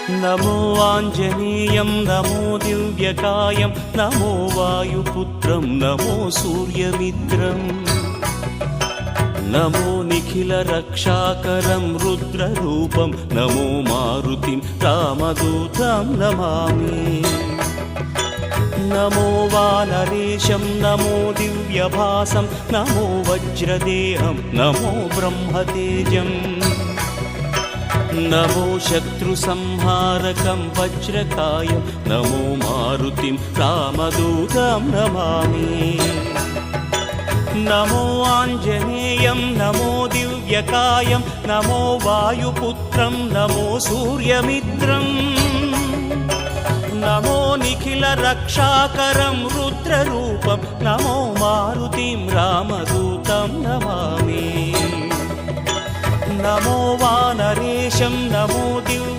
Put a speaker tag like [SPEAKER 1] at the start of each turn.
[SPEAKER 1] नमो आञ्जनेयं नमो दिव्यकायं नमो वायुपुत्रं नमो सूर्यमित्रम् नमो निखिलरक्षाकरं रुद्ररूपं नमो मारुतिं रामदूतं Namami नमो वानरेशं नमो दिव्यभासं नमो वज्रदेहं नमो ब्रह्मतेजम् नमो शत्रुसंहारकं वज्रकायं नमो मारुतिं रामदूतं Namami नमो आञ्जनेयं नमो दिव्यकायं नमो वायुपुत्रं नमो सूर्यमित्रम् नमो निखिलरक्षाकरं रुद्ररूपं नमो मारुतिं रामदूतं Namami नमो वानरेशं नमो Divya